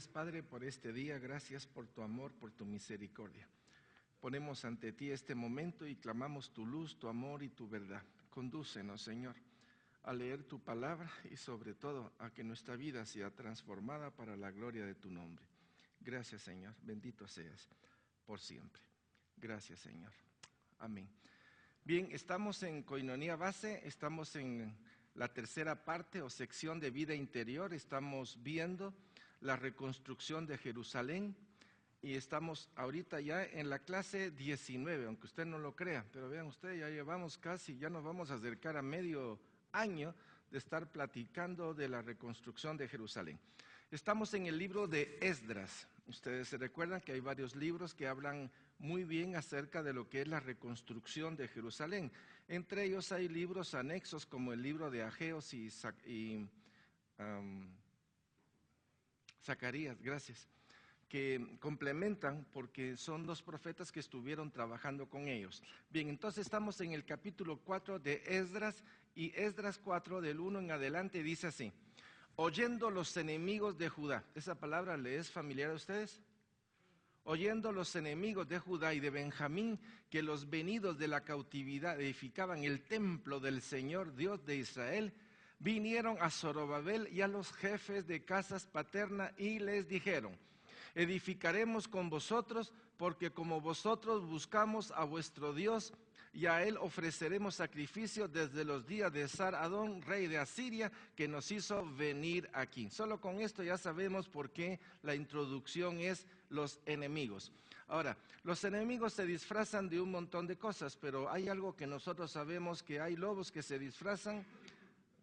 Gracias, Padre, por este día. Gracias por tu amor, por tu misericordia. Ponemos ante ti este momento y clamamos tu luz, tu amor y tu verdad. Condúcenos, Señor, a leer tu palabra y sobre todo a que nuestra vida sea transformada para la gloria de tu nombre. Gracias, Señor. Bendito seas por siempre. Gracias, Señor. Amén. Bien, estamos en Koinonia Base, estamos en la tercera parte o sección de vida interior. Estamos viendo la reconstrucción de Jerusalén y estamos ahorita ya en la clase 19, aunque usted no lo crea, pero vean ustedes, ya llevamos casi, ya nos vamos a acercar a medio año de estar platicando de la reconstrucción de Jerusalén. Estamos en el libro de Esdras. Ustedes se recuerdan que hay varios libros que hablan muy bien acerca de lo que es la reconstrucción de Jerusalén. Entre ellos hay libros anexos como el libro de Ageos y Zacarías, gracias, que complementan porque son dos profetas que estuvieron trabajando con ellos. Bien, entonces estamos en el capítulo 4 de Esdras y Esdras 4 del 1 en adelante dice así: oyendo los enemigos de Judá. ¿Esa palabra le es familiar a ustedes? Oyendo los enemigos de Judá y de Benjamín que los venidos de la cautividad edificaban el templo del Señor Dios de Israel, vinieron a Zorobabel y a los jefes de casas paterna y les dijeron: edificaremos con vosotros, porque como vosotros buscamos a vuestro Dios, y a él ofreceremos sacrificio desde los días de Sar-Adón, rey de Asiria, que nos hizo venir aquí. Solo con esto ya sabemos por qué la introducción es los enemigos. Ahora, los enemigos se disfrazan de un montón de cosas, pero hay algo que nosotros sabemos, que hay lobos que se disfrazan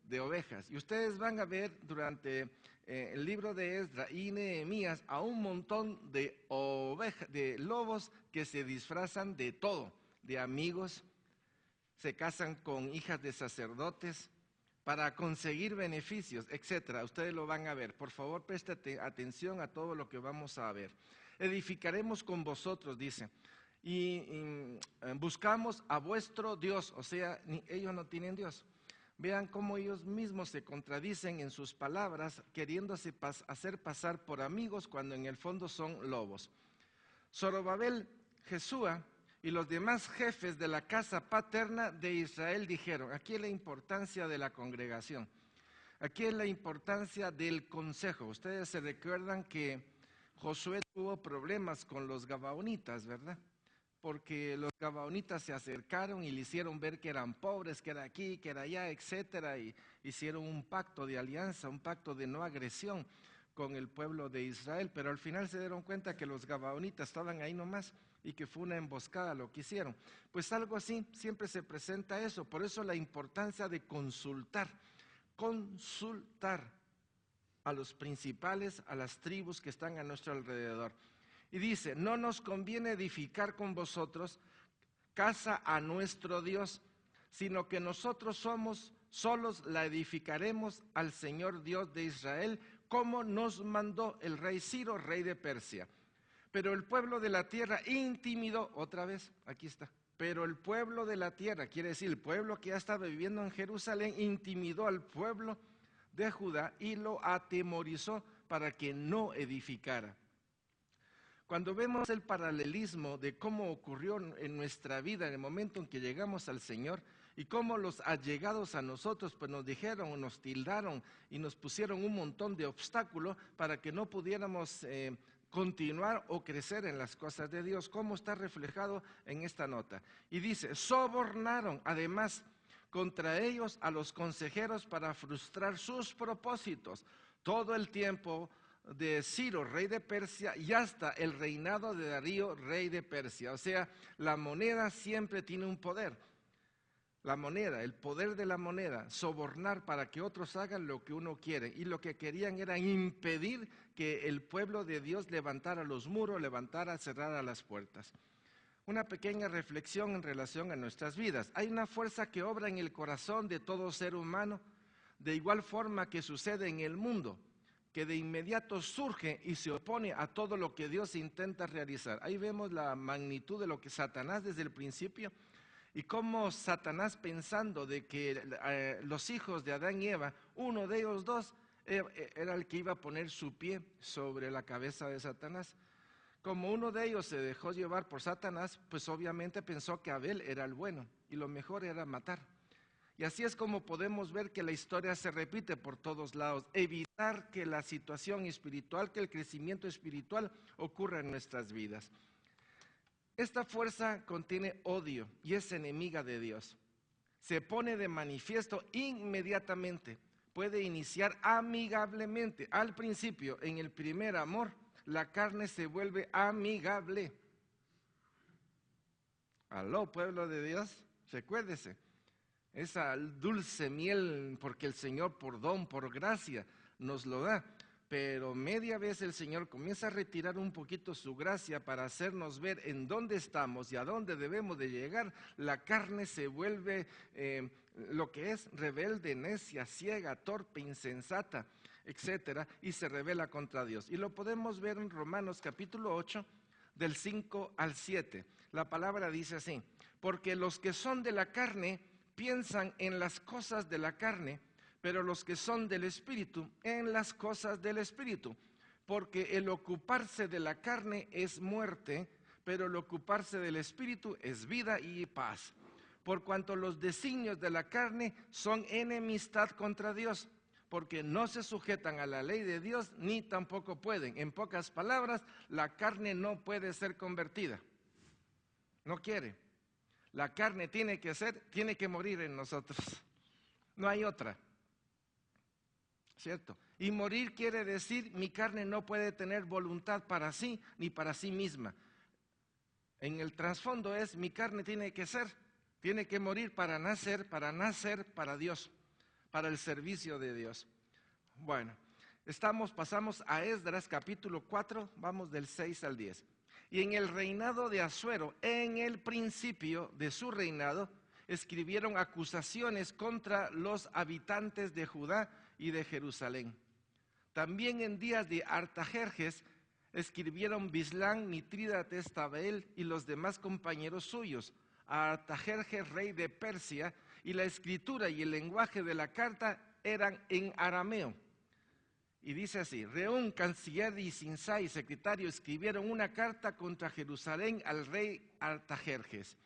de ovejas. Y ustedes van a ver durante el libro de Esdras y Nehemías a un montón de ovejas, de lobos que se disfrazan de todo, de amigos, se casan con hijas de sacerdotes para conseguir beneficios, etcétera. Ustedes lo van a ver. Por favor, preste atención a todo lo que vamos a ver. Edificaremos con vosotros, dice, y buscamos a vuestro Dios. O sea, ellos no tienen Dios. Vean cómo ellos mismos se contradicen en sus palabras, queriéndose hacer pasar por amigos cuando en el fondo son lobos. Zorobabel, Jesúa y los demás jefes de la casa paterna de Israel dijeron: aquí es la importancia de la congregación, aquí es la importancia del consejo. Ustedes se recuerdan que Josué tuvo problemas con los gabaonitas, ¿verdad? Porque los gabaonitas se acercaron y le hicieron ver que eran pobres, que era aquí, que era allá, etcétera, y hicieron un pacto de alianza, un pacto de no agresión con el pueblo de Israel, pero al final se dieron cuenta que los gabaonitas estaban ahí nomás y que fue una emboscada lo que hicieron. Pues algo así, siempre se presenta eso, por eso la importancia de consultar a los principales, a las tribus que están a nuestro alrededor. Y dice: no nos conviene edificar con vosotros casa a nuestro Dios, sino que nosotros solos la edificaremos al Señor Dios de Israel, como nos mandó el rey Ciro, rey de Persia. Pero el pueblo de la tierra intimidó, otra vez, aquí está, pero el pueblo de la tierra, quiere decir el pueblo que ya estaba viviendo en Jerusalén, intimidó al pueblo de Judá y lo atemorizó para que no edificara. Cuando vemos el paralelismo de cómo ocurrió en nuestra vida en el momento en que llegamos al Señor y cómo los allegados a nosotros pues nos dijeron o nos tildaron y nos pusieron un montón de obstáculos para que no pudiéramos continuar o crecer en las cosas de Dios, cómo está reflejado en esta nota. Y dice: sobornaron además contra ellos a los consejeros para frustrar sus propósitos. Todo el tiempo de Ciro, rey de Persia, y hasta el reinado de Darío, rey de Persia. O sea, la moneda siempre tiene un poder. La moneda, el poder de la moneda, sobornar para que otros hagan lo que uno quiere. Y lo que querían era impedir que el pueblo de Dios levantara los muros, cerrara las puertas. Una pequeña reflexión en relación a nuestras vidas. Hay una fuerza que obra en el corazón de todo ser humano, de igual forma que sucede en el mundo, que de inmediato surge y se opone a todo lo que Dios intenta realizar. Ahí vemos la magnitud de lo que Satanás desde el principio, y cómo Satanás, pensando de que los hijos de Adán y Eva, uno de ellos dos, era el que iba a poner su pie sobre la cabeza de Satanás. Como uno de ellos se dejó llevar por Satanás, pues obviamente pensó que Abel era el bueno y lo mejor era matar. Y así es como podemos ver que la historia se repite por todos lados. Evitar que la situación espiritual, que el crecimiento espiritual ocurra en nuestras vidas. Esta fuerza contiene odio y es enemiga de Dios. Se pone de manifiesto inmediatamente. Puede iniciar amigablemente. Al principio, en el primer amor, la carne se vuelve amigable. Aló, pueblo de Dios, recuérdese. Esa dulce miel, porque el Señor por don, por gracia, nos lo da. Pero media vez el Señor comienza a retirar un poquito su gracia para hacernos ver en dónde estamos y a dónde debemos de llegar. La carne se vuelve lo que es rebelde, necia, ciega, torpe, insensata, etcétera, y se rebela contra Dios. Y lo podemos ver en Romanos capítulo 8, del 5 al 7. La palabra dice así: porque los que son de la carne piensan en las cosas de la carne, pero los que son del Espíritu, en las cosas del Espíritu. Porque el ocuparse de la carne es muerte, pero el ocuparse del Espíritu es vida y paz. Por cuanto los designios de la carne son enemistad contra Dios, porque no se sujetan a la ley de Dios, ni tampoco pueden. En pocas palabras, la carne no puede ser convertida. No quiere. La carne tiene que morir en nosotros. No hay otra. ¿Cierto? Y morir quiere decir, mi carne no puede tener voluntad para sí, ni para sí misma. En el trasfondo es, mi carne tiene que morir para nacer para Dios, para el servicio de Dios. Bueno, pasamos a Esdras capítulo 4, vamos del 6 al 10. Y en el reinado de Asuero, en el principio de su reinado, escribieron acusaciones contra los habitantes de Judá y de Jerusalén. También en días de Artajerjes escribieron Bislán, Mitrídates, Tabeel y los demás compañeros suyos, a Artajerjes, rey de Persia, y la escritura y el lenguaje de la carta eran en arameo. Y dice así: Reún, canciller, y Sinsai, secretario, escribieron una carta contra Jerusalén al rey Artajerjes.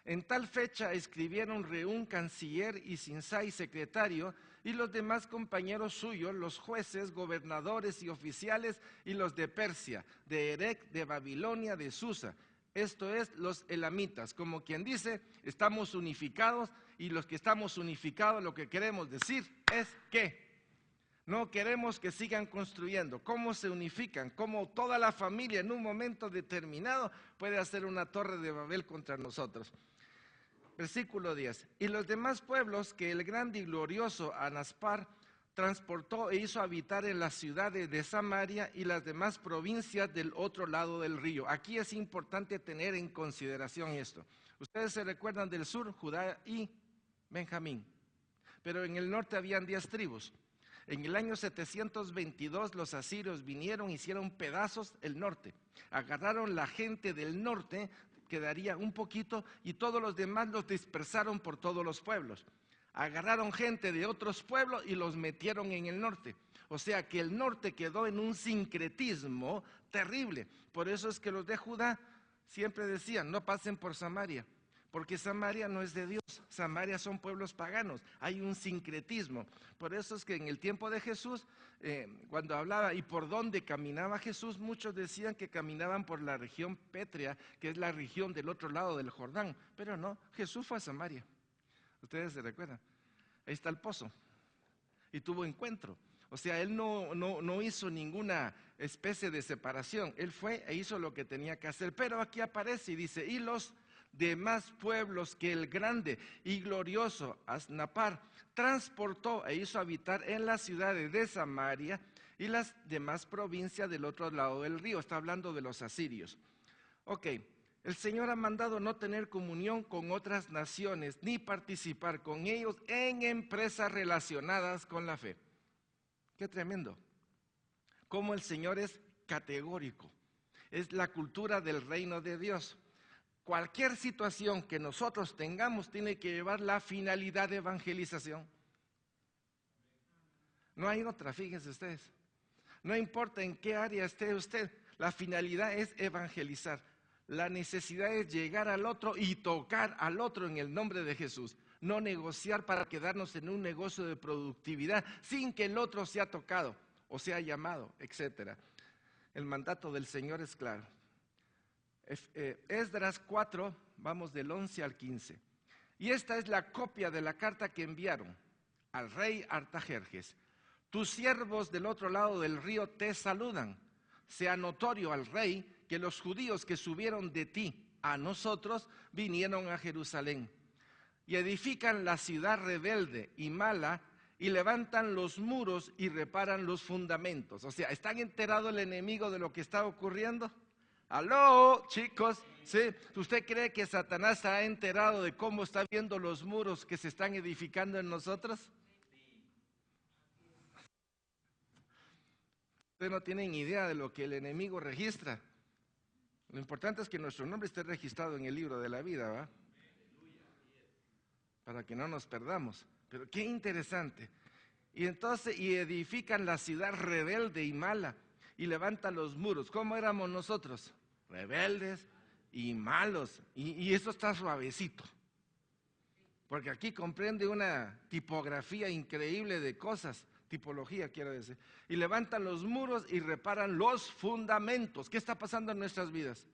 En tal fecha escribieron Reún, canciller, y Sinsai, secretario, y los demás compañeros suyos, los jueces, gobernadores y oficiales, y los de Persia, de Erec, de Babilonia, de Susa. Esto es, los elamitas. Como quien dice, estamos unificados, y los que estamos unificados lo que queremos decir es que no queremos que sigan construyendo. ¿Cómo se unifican? ¿Cómo toda la familia en un momento determinado puede hacer una torre de Babel contra nosotros? Versículo 10. Y los demás pueblos que el grande y glorioso Anaspar transportó e hizo habitar en las ciudades de Samaria y las demás provincias del otro lado del río. Aquí es importante tener en consideración esto. Ustedes se recuerdan del sur, Judá y Benjamín. Pero en el norte habían 10 tribus. En el año 722 los asirios vinieron, hicieron pedazos el norte. Agarraron la gente del norte, quedaría un poquito, y todos los demás los dispersaron por todos los pueblos. Agarraron gente de otros pueblos y los metieron en el norte. O sea que el norte quedó en un sincretismo terrible. Por eso es que los de Judá siempre decían, no pasen por Samaria, porque Samaria no es de Dios, Samaria son pueblos paganos, hay un sincretismo. Por eso es que en el tiempo de Jesús, cuando hablaba y por dónde caminaba Jesús, muchos decían que caminaban por la región pétrea, que es la región del otro lado del Jordán, pero no, Jesús fue a Samaria. Ustedes se recuerdan, ahí está el pozo, y tuvo encuentro. O sea, él no hizo ninguna especie de separación, él fue e hizo lo que tenía que hacer. Pero aquí aparece y dice, y los demás pueblos que el grande y glorioso Asnapar transportó e hizo habitar en las ciudades de Samaria y las demás provincias del otro lado del río. Está hablando de los asirios. Ok, el Señor ha mandado no tener comunión con otras naciones ni participar con ellos en empresas relacionadas con la fe. Qué tremendo. Cómo el Señor es categórico. Es la cultura del reino de Dios. Cualquier situación que nosotros tengamos tiene que llevar la finalidad de evangelización. No hay otra, fíjense ustedes. No importa en qué área esté usted, la finalidad es evangelizar. La necesidad es llegar al otro y tocar al otro en el nombre de Jesús. No negociar para quedarnos en un negocio de productividad sin que el otro sea tocado o sea llamado, etc. El mandato del Señor es claro. Esdras 4, vamos del 11 al 15. Y esta es la copia de la carta que enviaron al rey Artajerjes. Tus siervos del otro lado del río te saludan. Sea notorio al rey que los judíos que subieron de ti a nosotros vinieron a Jerusalén y edifican la ciudad rebelde y mala y levantan los muros y reparan los fundamentos. O sea, ¿están enterados el enemigo de lo que está ocurriendo? ¡Aló, chicos! ¿Sí? ¿Usted cree que Satanás se ha enterado de cómo está viendo los muros que se están edificando en nosotros? Ustedes no tienen idea de lo que el enemigo registra. Lo importante es que nuestro nombre esté registrado en el libro de la vida, ¿va? Para que no nos perdamos. Pero qué interesante. Y entonces, y edifican la ciudad rebelde y mala, y levantan los muros. ¿Cómo éramos nosotros? Rebeldes y malos. Y eso está suavecito. Porque aquí comprende una tipografía increíble de cosas. Tipología, quiero decir. Y levantan los muros y reparan los fundamentos. ¿Qué está pasando en nuestras vidas?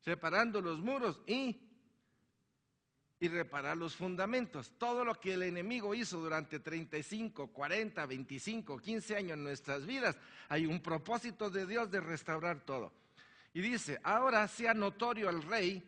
Reparando los muros y reparar los fundamentos. Todo lo que el enemigo hizo durante 35, 40, 25, 15 años en nuestras vidas, hay un propósito de Dios de restaurar todo. Y dice, ahora sea notorio al rey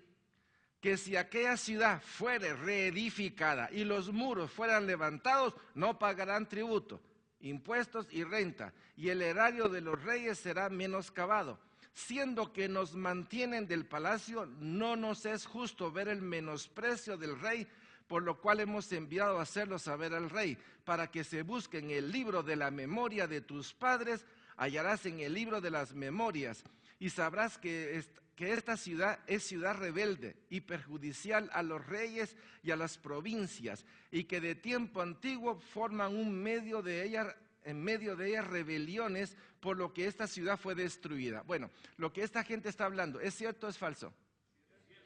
que si aquella ciudad fuere reedificada y los muros fueran levantados, no pagarán tributo, impuestos y renta, y el erario de los reyes será menoscabado. Siendo que nos mantienen del palacio, no nos es justo ver el menosprecio del rey, por lo cual hemos enviado a hacerlo saber al rey, para que se busque en el libro de la memoria de tus padres, hallarás en el libro de las memorias, y sabrás que esta ciudad es ciudad rebelde y perjudicial a los reyes y a las provincias, y que de tiempo antiguo forman en medio de ellas rebeliones, por lo que esta ciudad fue destruida. Bueno, lo que esta gente está hablando, ¿es cierto o es falso?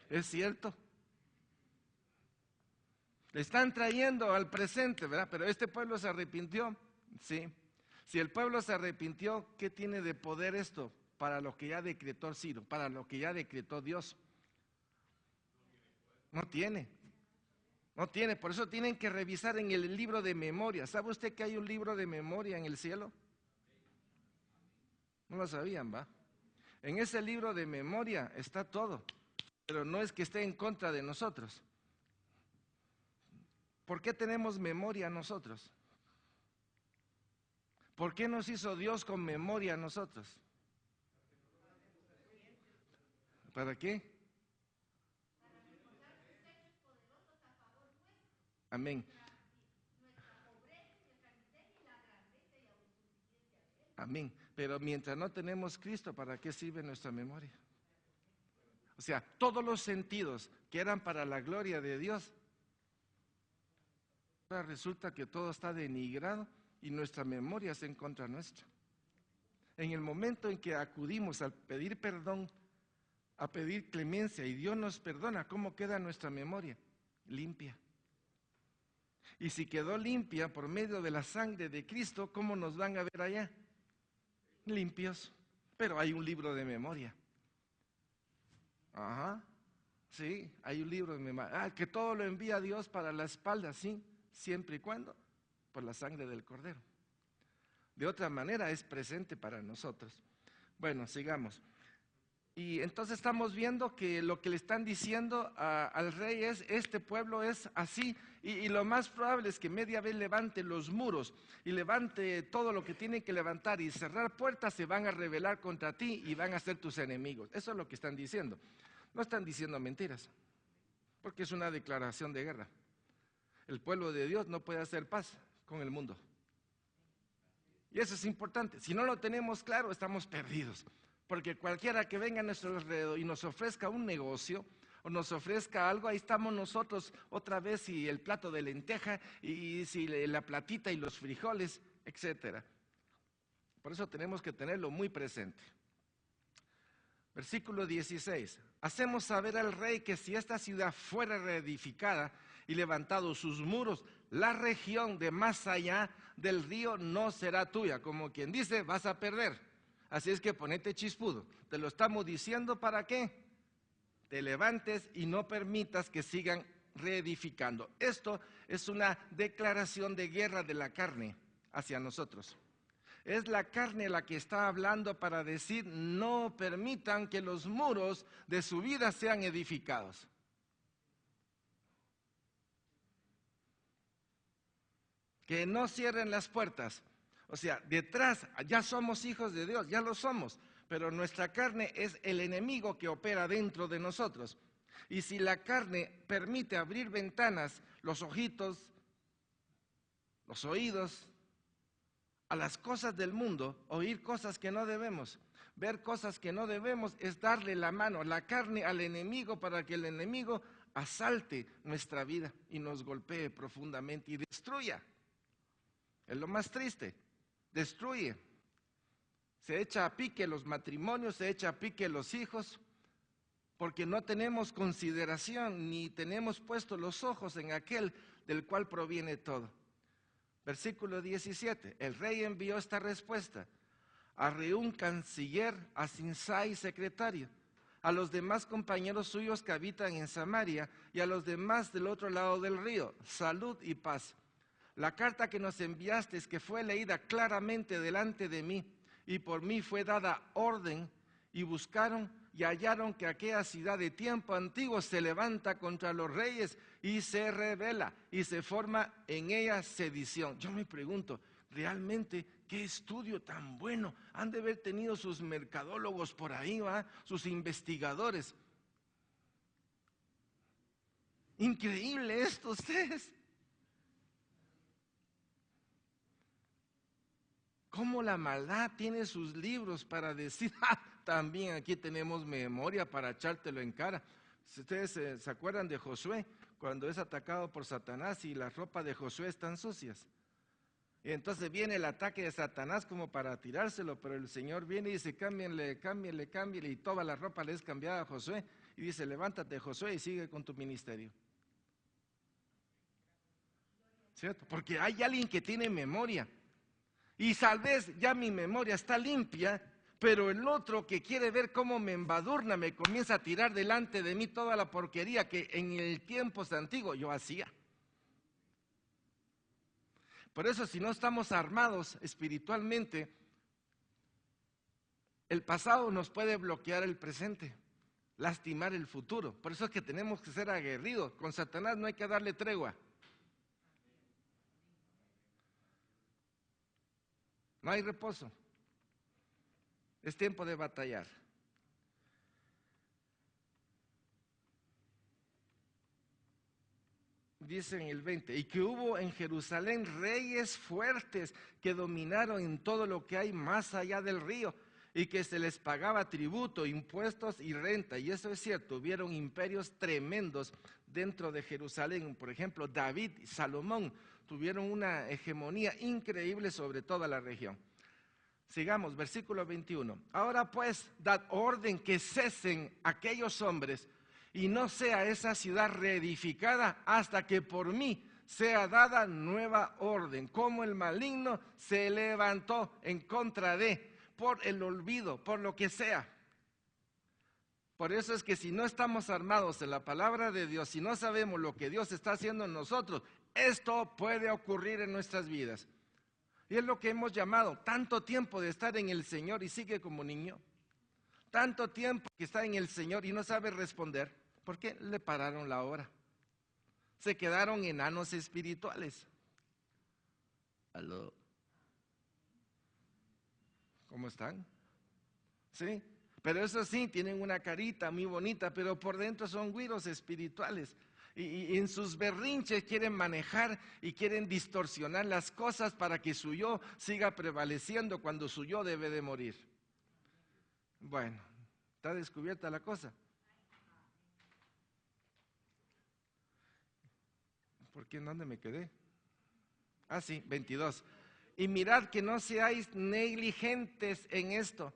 ¿Es cierto? Le están trayendo al presente, ¿verdad? Pero este pueblo se arrepintió, sí. Si el pueblo se arrepintió, ¿qué tiene de poder esto? Para lo que ya decretó Ciro, para lo que ya decretó Dios. No tiene. No tiene, por eso tienen que revisar en el libro de memoria. ¿Sabe usted que hay un libro de memoria en el cielo? No lo sabían, ¿va? En ese libro de memoria está todo, pero no es que esté en contra de nosotros. ¿Por qué tenemos memoria nosotros? ¿Por qué nos hizo Dios con memoria a nosotros? ¿Para qué? Amén. Amén. Pero mientras no tenemos Cristo, ¿para qué sirve nuestra memoria? O sea, todos los sentidos que eran para la gloria de Dios, ahora resulta que todo está denigrado y nuestra memoria es en contra nuestra. En el momento en que acudimos a pedir perdón, a pedir clemencia y Dios nos perdona, ¿cómo queda nuestra memoria? Limpia. Y si quedó limpia por medio de la sangre de Cristo, ¿cómo nos van a ver allá? Limpios. Pero hay un libro de memoria. Ajá. Sí, hay un libro de memoria. Que todo lo envía Dios para la espalda, sí, siempre y cuando por la sangre del Cordero. De otra manera es presente para nosotros. Bueno, sigamos. Y entonces estamos viendo que lo que le están diciendo al rey es, este pueblo es así, y lo más probable es que media vez levante los muros y levante todo lo que tiene que levantar y cerrar puertas, se van a rebelar contra ti y van a ser tus enemigos. Eso es lo que están diciendo. No están diciendo mentiras, porque es una declaración de guerra. El pueblo de Dios no puede hacer paz con el mundo. Y eso es importante. Si no lo tenemos claro, estamos perdidos. Porque cualquiera que venga a nuestro alrededor y nos ofrezca un negocio o nos ofrezca algo, ahí estamos nosotros otra vez, y el plato de lenteja, y si la platita y los frijoles, etcétera. Por eso tenemos que tenerlo muy presente. Versículo 16. Hacemos saber al rey que si esta ciudad fuera reedificada y levantado sus muros, la región de más allá del río no será tuya. Como quien dice, vas a perder. Así es que ponete chispudo. Te lo estamos diciendo, ¿para qué? Te levantes y no permitas que sigan reedificando. Esto es una declaración de guerra de la carne hacia nosotros. Es la carne la que está hablando para decir: no permitan que los muros de su vida sean edificados. Que no cierren las puertas. O sea, detrás ya somos hijos de Dios, ya lo somos, pero nuestra carne es el enemigo que opera dentro de nosotros. Y si la carne permite abrir ventanas, los ojitos, los oídos, a las cosas del mundo, oír cosas que no debemos, ver cosas que no debemos, es darle la mano, la carne al enemigo, para que el enemigo asalte nuestra vida y nos golpee profundamente y destruya. Es lo más triste, destruye. Se echa a pique los matrimonios, se echa a pique los hijos, porque no tenemos consideración ni tenemos puestos los ojos en aquel del cual proviene todo. Versículo 17, el rey envió esta respuesta a Reún, canciller, a Sinsai, secretario, a los demás compañeros suyos que habitan en Samaria y a los demás del otro lado del río: salud y paz. La carta que nos enviaste es que fue leída claramente delante de mí, y por mí fue dada orden, y buscaron y hallaron que aquella ciudad de tiempo antiguo se levanta contra los reyes y se rebela, y se forma en ella sedición. Yo me pregunto, realmente, qué estudio tan bueno han de haber tenido sus mercadólogos por ahí, ¿va? Sus investigadores. Increíble esto, ustedes. Cómo la maldad tiene sus libros para decir: también aquí tenemos memoria para echártelo en cara. Si ustedes se acuerdan de Josué, cuando es atacado por Satanás y las ropas de Josué están sucias. Y entonces viene el ataque de Satanás como para tirárselo, pero el Señor viene y dice: cámbienle, y toda la ropa le es cambiada a Josué. Y dice: levántate, Josué, y sigue con tu ministerio. ¿Cierto? Porque hay alguien que tiene memoria. Y tal vez ya mi memoria está limpia, pero el otro que quiere ver cómo me embadurna, me comienza a tirar delante de mí toda la porquería que en el tiempo antiguo yo hacía. Por eso, si no estamos armados espiritualmente, el pasado nos puede bloquear el presente, lastimar el futuro. Por eso es que tenemos que ser aguerridos. Con Satanás no hay que darle tregua. No hay reposo. Es tiempo de batallar. Dice en el 20, y que hubo en Jerusalén reyes fuertes que dominaron en todo lo que hay más allá del río, y que se les pagaba tributo, impuestos y renta. Y eso es cierto, hubieron imperios tremendos dentro de Jerusalén. Por ejemplo, David y Salomón tuvieron una hegemonía increíble sobre toda la región. Sigamos, versículo 21. Ahora pues, dad orden que cesen aquellos hombres, y no sea esa ciudad reedificada hasta que por mí sea dada nueva orden. Como el maligno se levantó en contra de, por el olvido, por lo que sea. Por eso es que si no estamos armados en la palabra de Dios, si no sabemos lo que Dios está haciendo en nosotros, esto puede ocurrir en nuestras vidas. Y es lo que hemos llamado tanto tiempo de estar en el Señor y sigue como niño. Tanto tiempo que está en el Señor y no sabe responder. ¿Por qué? Le pararon la obra. Se quedaron enanos espirituales. ¿Aló? ¿Cómo están? ¿Sí? Pero eso sí, tienen una carita muy bonita, pero por dentro son güiros espirituales. Y en sus berrinches quieren manejar y quieren distorsionar las cosas para que su yo siga prevaleciendo cuando su yo debe de morir. Bueno, ¿está descubierta la cosa? ¿Por qué? ¿Dónde me quedé? Ah, sí, 22. Y mirad que no seáis negligentes en esto.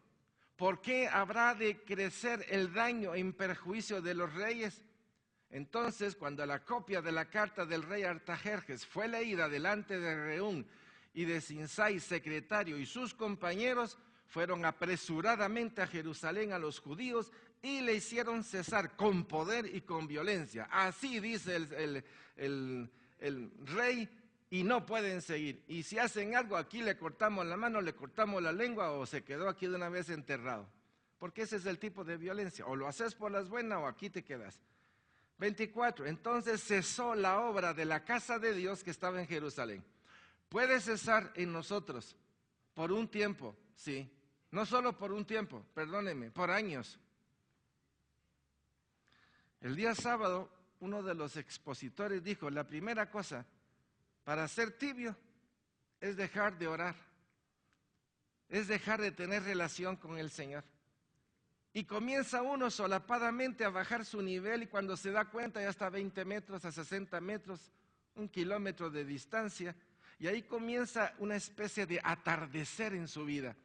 ¿Por qué habrá de crecer el daño en perjuicio de los reyes? Entonces, cuando la copia de la carta del rey Artajerjes fue leída delante de Reún y de Sinsai, secretario, y sus compañeros, fueron apresuradamente a Jerusalén a los judíos y le hicieron cesar con poder y con violencia. Así dice el rey, y no pueden seguir. Y si hacen algo, aquí le cortamos la mano, le cortamos la lengua, o se quedó aquí de una vez enterrado. Porque ese es el tipo de violencia. O lo haces por las buenas o aquí te quedas. 24. Entonces cesó la obra de la casa de Dios que estaba en Jerusalén. Puede cesar en nosotros por un tiempo, sí. No solo por un tiempo, perdónenme, por años. El día sábado, uno de los expositores dijo, la primera cosa para ser tibio es dejar de orar, es dejar de tener relación con el Señor. Y comienza uno solapadamente a bajar su nivel y cuando se da cuenta ya está a 20 metros, a 60 metros, 1 kilómetro de distancia. Y ahí comienza una especie de atardecer en su vida.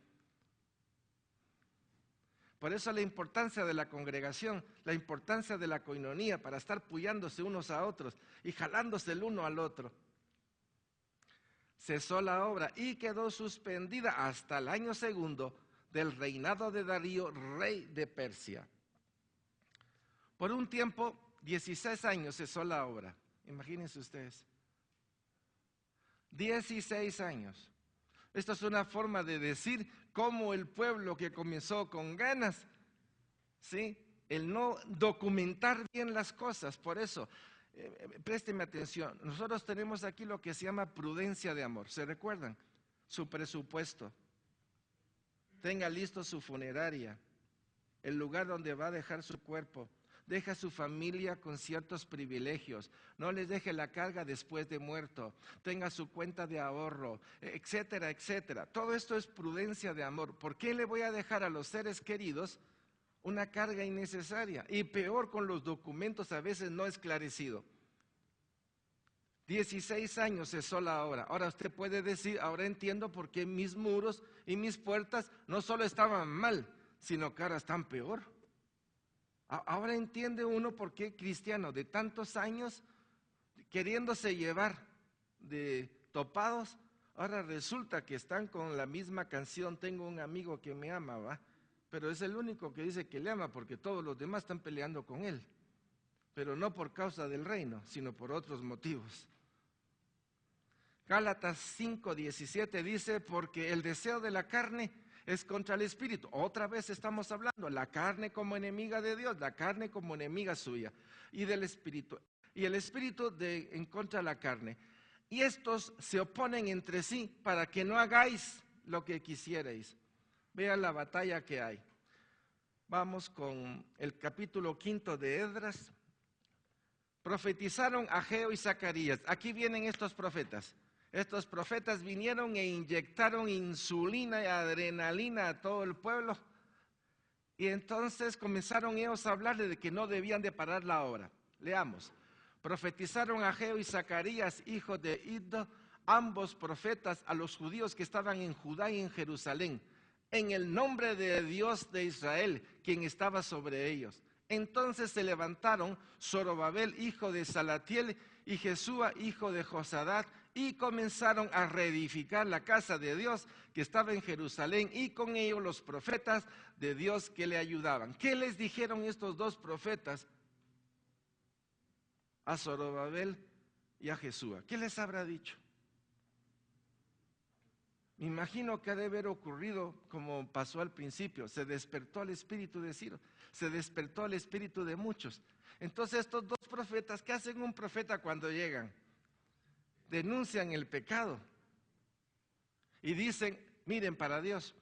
Por eso la importancia de la congregación, la importancia de la coinonía, para estar puyándose unos a otros y jalándose el uno al otro. Cesó la obra y quedó suspendida hasta el año segundo del reinado de Darío, rey de Persia. Por un tiempo, 16 años cesó la obra. Imagínense ustedes. 16 años. Esto es una forma de decir cómo el pueblo que comenzó con ganas, ¿sí? El no documentar bien las cosas. Por eso, présteme atención. Nosotros tenemos aquí lo que se llama prudencia de amor. ¿Se recuerdan? Su presupuesto. Tenga listo su funeraria, el lugar donde va a dejar su cuerpo. Deja a su familia con ciertos privilegios. No les deje la carga después de muerto. Tenga su cuenta de ahorro, etcétera, etcétera. Todo esto es prudencia de amor. ¿Por qué le voy a dejar a los seres queridos una carga innecesaria? Y peor con los documentos a veces no esclarecidos. 16 años cesó la obra. Ahora usted puede decir, ahora entiendo por qué mis muros y mis puertas no solo estaban mal, sino que ahora están peor. Ahora entiende uno por qué cristiano de tantos años queriéndose llevar de topados, ahora resulta que están con la misma canción, tengo un amigo que me ama, ¿va? Pero es el único que dice que le ama porque todos los demás están peleando con él, pero no por causa del reino, sino por otros motivos. Gálatas 5:17 dice, porque el deseo de la carne es contra el espíritu. Otra vez estamos hablando, la carne como enemiga de Dios, la carne como enemiga suya, y del espíritu. Y el espíritu en contra de la carne. Y estos se oponen entre sí para que no hagáis lo que quisierais. Vean la batalla que hay. Vamos con el capítulo 5 de Esdras. Profetizaron Ageo y Zacarías. Aquí vienen estos profetas. Estos profetas vinieron e inyectaron insulina y adrenalina a todo el pueblo. Y entonces comenzaron ellos a hablarle de que no debían de parar la obra. Leamos. Profetizaron Ageo y Zacarías, hijos de Iddo, ambos profetas, a los judíos que estaban en Judá y en Jerusalén, en el nombre de Dios de Israel, quien estaba sobre ellos. Entonces se levantaron Zorobabel, hijo de Salatiel, y Jesúa, hijo de Josadat, y comenzaron a reedificar la casa de Dios que estaba en Jerusalén, y con ellos los profetas de Dios que le ayudaban. ¿Qué les dijeron estos dos profetas a Zorobabel y a Jesúa? ¿Qué les habrá dicho? Me imagino que ha de haber ocurrido como pasó al principio. Se despertó el espíritu de Ciro, se despertó el espíritu de muchos. Entonces estos dos profetas, ¿qué hacen un profeta cuando llegan? Denuncian el pecado y dicen, miren, para Dios,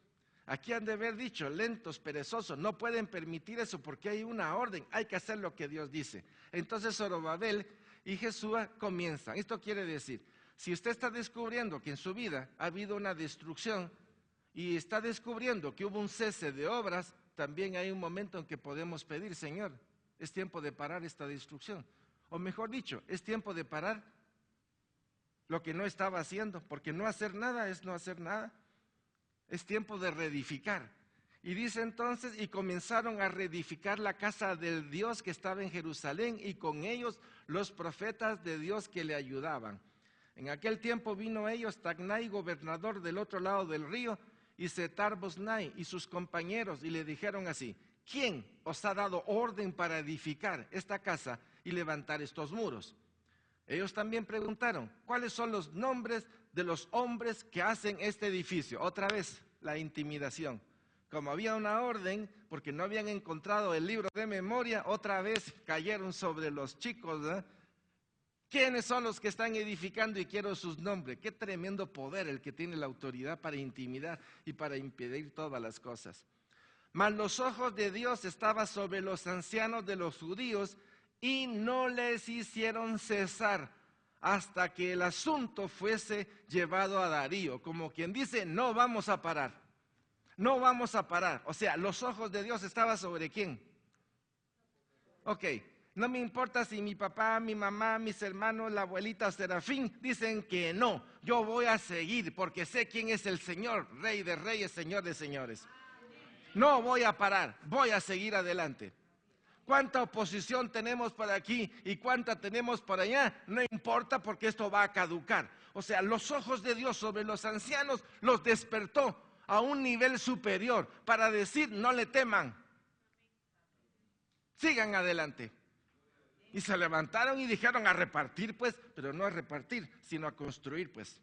aquí han de haber dicho, lentos, perezosos, no pueden permitir eso porque hay una orden, hay que hacer lo que Dios dice. Entonces Zorobabel y Jesúa comienzan. Esto quiere decir, si usted está descubriendo que en su vida ha habido una destrucción y está descubriendo que hubo un cese de obras, también hay un momento en que podemos pedir, Señor, es tiempo de parar esta destrucción. O mejor dicho, es tiempo de parar lo que no estaba haciendo, porque no hacer nada es no hacer nada. Es tiempo de reedificar. Y dice entonces, y comenzaron a reedificar la casa del Dios que estaba en Jerusalén, y con ellos los profetas de Dios que le ayudaban. En aquel tiempo vino ellos Tagnai, gobernador del otro lado del río, y Setar-Boznai y sus compañeros, y le dijeron así: ¿quién os ha dado orden para edificar esta casa y levantar estos muros? Ellos también preguntaron: ¿cuáles son los nombres de los hombres que hacen este edificio? Otra vez la intimidación. Como había una orden, porque no habían encontrado el libro de memoria, otra vez cayeron sobre los chicos, ¿eh? ¿Quiénes son los que están edificando? Y quiero sus nombres. Qué tremendo poder el que tiene la autoridad para intimidar y para impedir todas las cosas. Mas los ojos de Dios estaban sobre los ancianos de los judíos y no les hicieron cesar hasta que el asunto fuese llevado a Darío. Como quien dice, no vamos a parar. No vamos a parar. O sea, los ojos de Dios estaban sobre ¿quién? Ok, no me importa si mi papá, mi mamá, mis hermanos, la abuelita Serafín dicen que no. Yo voy a seguir porque sé quién es el Señor, Rey de Reyes, Señor de Señores. No voy a parar, voy a seguir adelante. ¿Cuánta oposición tenemos por aquí y cuánta tenemos por allá? No importa porque esto va a caducar. O sea, los ojos de Dios sobre los ancianos los despertó a un nivel superior para decir: no le teman, sigan adelante. Y se levantaron y dijeron: a repartir pues, pero no a repartir, sino a construir pues.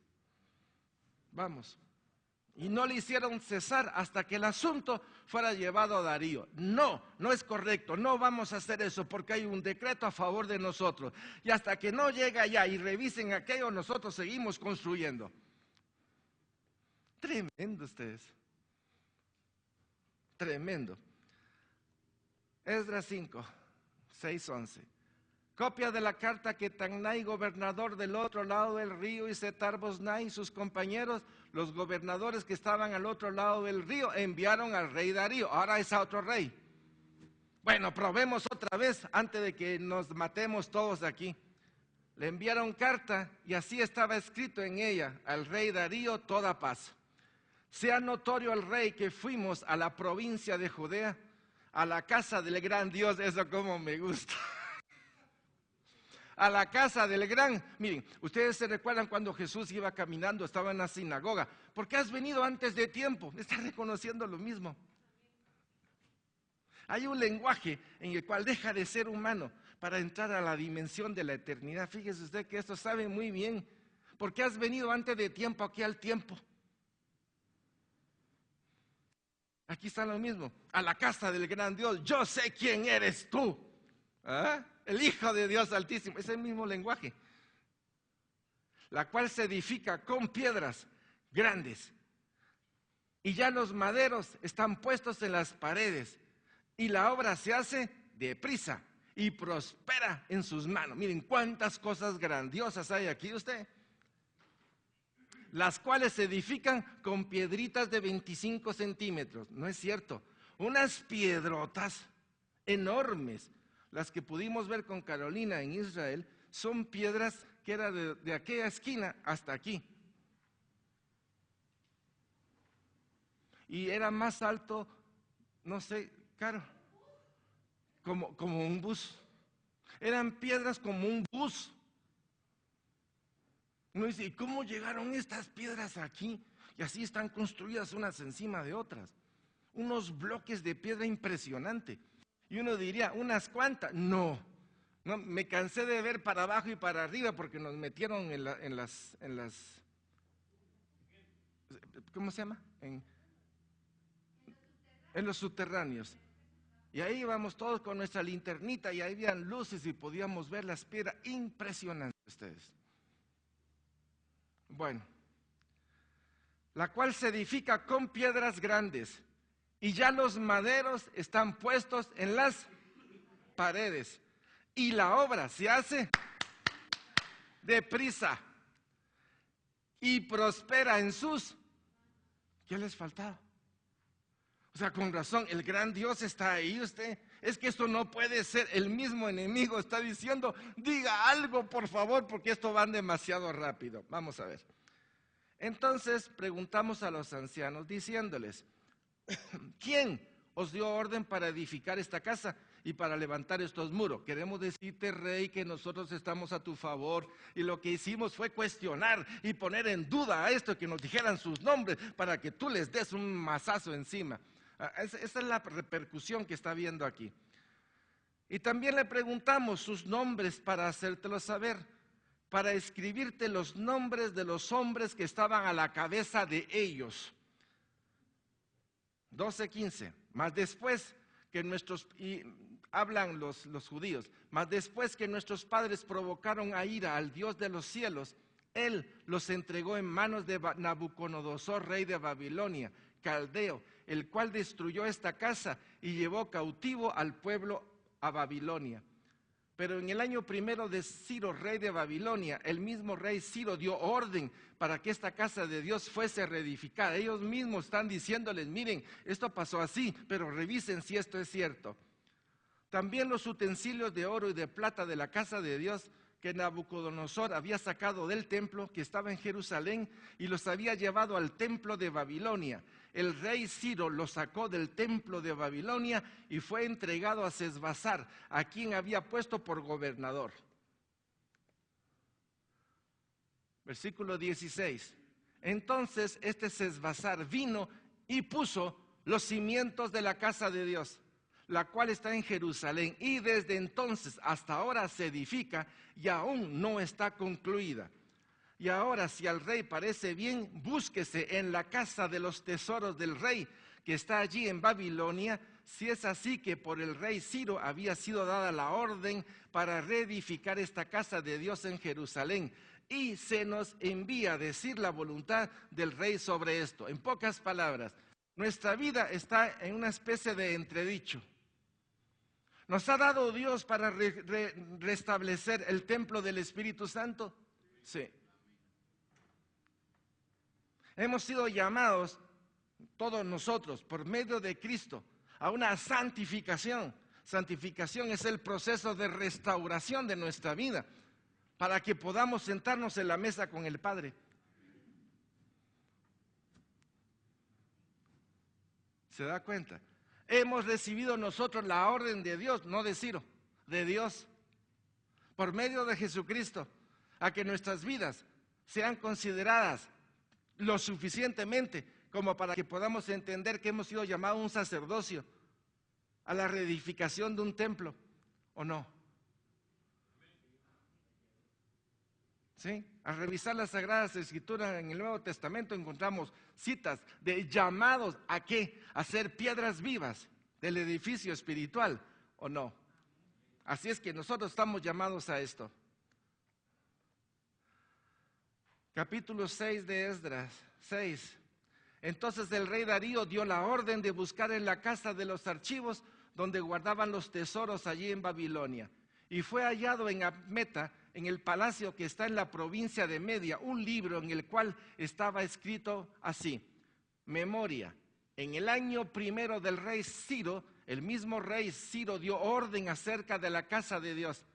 Vamos. Y no le hicieron cesar hasta que el asunto fuera llevado a Darío. No, no es correcto, no vamos a hacer eso porque hay un decreto a favor de nosotros. Y hasta que no llegue allá y revisen aquello, nosotros seguimos construyendo. Tremendo ustedes. Tremendo. Esdras 5, 6, 11. Copia de la carta que Tagnai, gobernador del otro lado del río, y Setar-Boznai y sus compañeros, los gobernadores que estaban al otro lado del río, enviaron al rey Darío. Ahora es a otro rey. Bueno, probemos otra vez antes de que nos matemos todos aquí. Le enviaron carta y así estaba escrito en ella: al rey Darío toda paz. Sea notorio al rey que fuimos a la provincia de Judea, a la casa del gran Dios. Eso como me gusta. A la casa del gran. Miren, ustedes se recuerdan cuando Jesús iba caminando, estaba en la sinagoga. ¿Por qué has venido antes de tiempo? Está reconociendo lo mismo. Hay un lenguaje en el cual deja de ser humano para entrar a la dimensión de la eternidad. Fíjese usted que esto sabe muy bien. ¿Por qué has venido antes de tiempo aquí al tiempo? Aquí está lo mismo. A la casa del gran Dios. Yo sé quién eres tú. ¿Ah? El Hijo de Dios Altísimo. Es el mismo lenguaje. La cual se edifica con piedras grandes. Y ya los maderos están puestos en las paredes. Y la obra se hace deprisa y prospera en sus manos. Miren cuántas cosas grandiosas hay aquí usted. Las cuales se edifican con piedritas de 25 centímetros. No es cierto. Unas piedrotas enormes. Las que pudimos ver con Carolina en Israel son piedras que eran de aquella esquina hasta aquí. Y era más alto, no sé, Caro, como un bus. Eran piedras como un bus. Uno dice: ¿y cómo llegaron estas piedras aquí? Y así están construidas unas encima de otras. Unos bloques de piedra impresionante. Y uno diría: ¿unas cuantas? No, me cansé de ver para abajo y para arriba porque nos metieron en las ¿cómo se llama? En los subterráneos. Y ahí íbamos todos con nuestra linternita y ahí habían luces y podíamos ver las piedras. Impresionantes ustedes. Bueno, la cual se edifica con piedras grandes y ya los maderos están puestos en las paredes y la obra se hace deprisa y prospera en sus. ¿Qué les faltaba? O sea, con razón, el gran Dios está ahí usted. Es que esto no puede ser. El mismo enemigo está diciendo, diga algo por favor, porque esto va demasiado rápido. Vamos a ver. Entonces preguntamos a los ancianos diciéndoles, ¿quién os dio orden para edificar esta casa y para levantar estos muros? Queremos decirte, rey, que nosotros estamos a tu favor y lo que hicimos fue cuestionar y poner en duda a esto, que nos dijeran sus nombres para que tú les des un mazazo encima. Esa es la repercusión que está viendo aquí. Y también le preguntamos sus nombres para hacértelo saber, para escribirte los nombres de los hombres que estaban a la cabeza de ellos. 12:15. Mas después que hablan los judíos, mas después que nuestros padres provocaron a ira al Dios de los cielos, Él los entregó en manos de Nabucodonosor, rey de Babilonia, caldeo, el cual destruyó esta casa y llevó cautivo al pueblo a Babilonia. Pero en el año primero de Ciro, rey de Babilonia, el mismo rey Ciro dio orden para que esta casa de Dios fuese reedificada. Ellos mismos están diciéndoles, miren, esto pasó así, pero revisen si esto es cierto. También los utensilios de oro y de plata de la casa de Dios que Nabucodonosor había sacado del templo que estaba en Jerusalén y los había llevado al templo de Babilonia. El rey Ciro los sacó del templo de Babilonia y fue entregado a Sesbazar, a quien había puesto por gobernador. Versículo 16. Entonces este Sesbazar vino y puso los cimientos de la casa de Dios, la cual está en Jerusalén, y desde entonces hasta ahora se edifica y aún no está concluida. Y ahora, si al rey parece bien, búsquese en la casa de los tesoros del rey, que está allí en Babilonia, si es así que por el rey Ciro había sido dada la orden para reedificar esta casa de Dios en Jerusalén, y se nos envía a decir la voluntad del rey sobre esto. En pocas palabras, nuestra vida está en una especie de entredicho. ¿Nos ha dado Dios para restablecer el templo del Espíritu Santo? Sí. Hemos sido llamados, todos nosotros, por medio de Cristo, a una santificación. Santificación es el proceso de restauración de nuestra vida, para que podamos sentarnos en la mesa con el Padre. ¿Se da cuenta? Hemos recibido nosotros la orden de Dios, no de Ciro, de Dios, por medio de Jesucristo, a que nuestras vidas sean consideradas lo suficientemente como para que podamos entender que hemos sido llamados a un sacerdocio, a la reedificación de un templo, ¿o no? ¿Sí? Al revisar las Sagradas Escrituras en el Nuevo Testamento encontramos citas de llamados ¿a qué? A ser piedras vivas del edificio espiritual, ¿o no? Así es que nosotros estamos llamados a esto. Capítulo 6 de Esdras, 6. Entonces el rey Darío dio la orden de buscar en la casa de los archivos donde guardaban los tesoros allí en Babilonia. Y fue hallado en Abmeta, en el palacio que está en la provincia de Media, un libro en el cual estaba escrito así: Memoria. En el año primero del rey Ciro, el mismo rey Ciro dio orden acerca de la casa de Dios,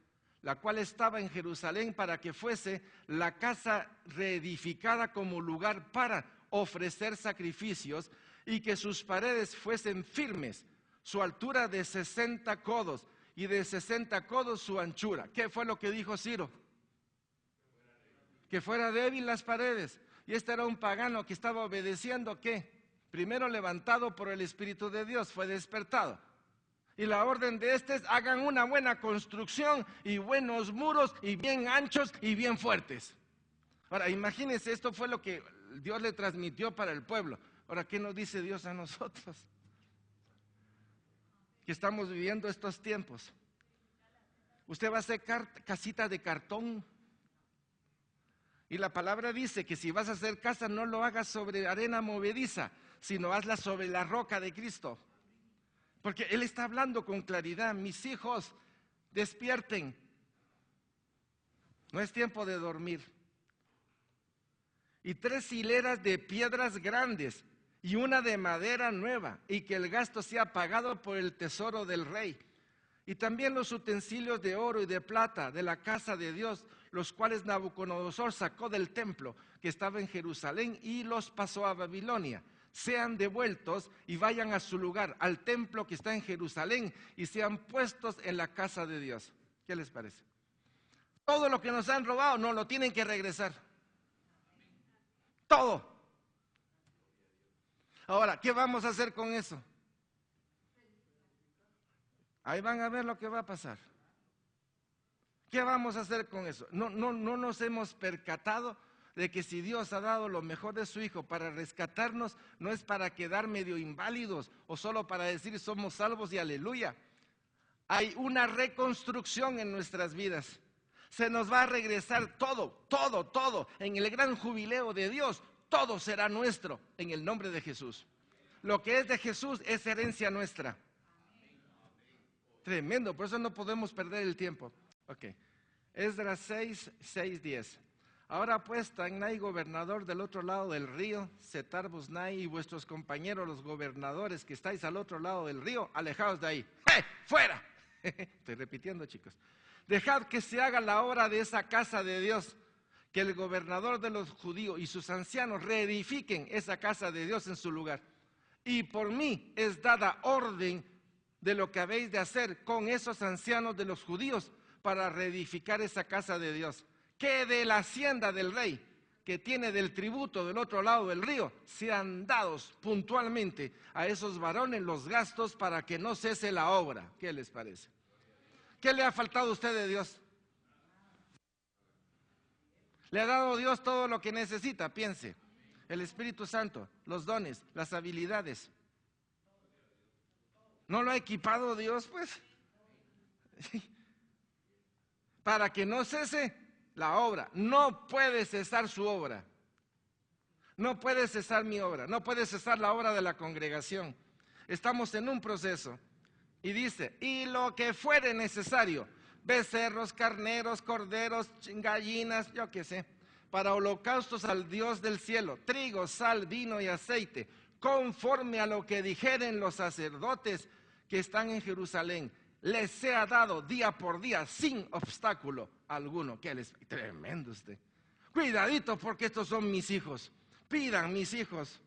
la cual estaba en Jerusalén, para que fuese la casa reedificada como lugar para ofrecer sacrificios y que sus paredes fuesen firmes, su altura de 60 codos y de 60 codos su anchura. ¿Qué fue lo que dijo Ciro? Que fuera débil las paredes. Y este era un pagano que estaba obedeciendo, ¿qué? Primero levantado por el Espíritu de Dios, fue despertado. Y la orden de este es: hagan una buena construcción y buenos muros y bien anchos y bien fuertes. Ahora, imagínense, esto fue lo que Dios le transmitió para el pueblo. Ahora, ¿qué nos dice Dios a nosotros? Que estamos viviendo estos tiempos. Usted va a hacer casita de cartón. Y la palabra dice que si vas a hacer casa, no lo hagas sobre arena movediza, sino hazla sobre la roca de Cristo. Porque Él está hablando con claridad: mis hijos, despierten. No es tiempo de dormir. Y 3 hileras de piedras grandes y una de madera nueva, y que el gasto sea pagado por el tesoro del rey. Y también los utensilios de oro y de plata de la casa de Dios, los cuales Nabucodonosor sacó del templo que estaba en Jerusalén y los pasó a Babilonia, sean devueltos y vayan a su lugar, al templo que está en Jerusalén, y sean puestos en la casa de Dios. ¿Qué les parece? Todo lo que nos han robado no lo tienen que regresar. Todo. Ahora, ¿qué vamos a hacer con eso? Ahí van a ver lo que va a pasar. ¿Qué vamos a hacer con eso? No nos hemos percatado de que si Dios ha dado lo mejor de su Hijo para rescatarnos, no es para quedar medio inválidos o solo para decir somos salvos y aleluya. Hay una reconstrucción en nuestras vidas. Se nos va a regresar todo. En el gran jubileo de Dios, todo será nuestro en el nombre de Jesús. Lo que es de Jesús es herencia nuestra. Tremendo, por eso no podemos perder el tiempo. Ok, Esdras 6:10. Ahora pues, Tagnai, gobernador del otro lado del río, Setar-Boznai y vuestros compañeros, los gobernadores que estáis al otro lado del río, alejaos de ahí. ¡Fuera! Estoy repitiendo, chicos. Dejad que se haga la obra de esa casa de Dios, que el gobernador de los judíos y sus ancianos reedifiquen esa casa de Dios en su lugar. Y por mí es dada orden de lo que habéis de hacer con esos ancianos de los judíos para reedificar esa casa de Dios. Que de la hacienda del rey, que tiene del tributo del otro lado del río, sean dados puntualmente a esos varones los gastos para que no cese la obra. ¿Qué les parece? ¿Qué le ha faltado a usted de Dios? Le ha dado Dios todo lo que necesita, piense. El Espíritu Santo, los dones, las habilidades. ¿No lo ha equipado Dios, pues? Para que no cese la obra. No puede cesar su obra. No puede cesar mi obra. No puede cesar la obra de la congregación. Estamos en un proceso. Y dice, y lo que fuere necesario, becerros, carneros, corderos, gallinas, yo qué sé, para holocaustos al Dios del cielo, trigo, sal, vino y aceite, conforme a lo que dijeren los sacerdotes que están en Jerusalén, les sea dado día por día sin obstáculo alguno. ¿Qué les? Tremendo usted. Cuidadito porque estos son mis hijos. Pidan, mis hijos.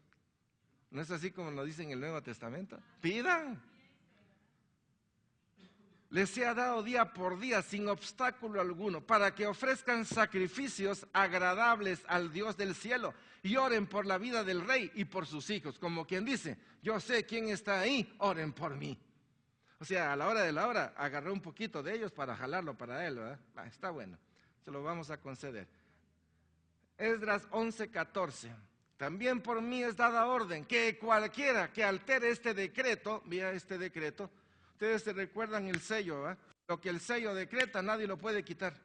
¿No es así como lo dice en el Nuevo Testamento? Pidan. Les sea dado día por día sin obstáculo alguno, para que ofrezcan sacrificios agradables al Dios del cielo y oren por la vida del rey y por sus hijos. Como quien dice, yo sé quién está ahí, oren por mí. O sea, a la hora de la hora, agarré un poquito de ellos para jalarlo para él, ¿verdad? Está bueno, se lo vamos a conceder. Esdras 11:14. También por mí es dada orden que cualquiera que altere este decreto, vea este decreto, ustedes se recuerdan el sello, ¿verdad? Lo que el sello decreta, nadie lo puede quitar.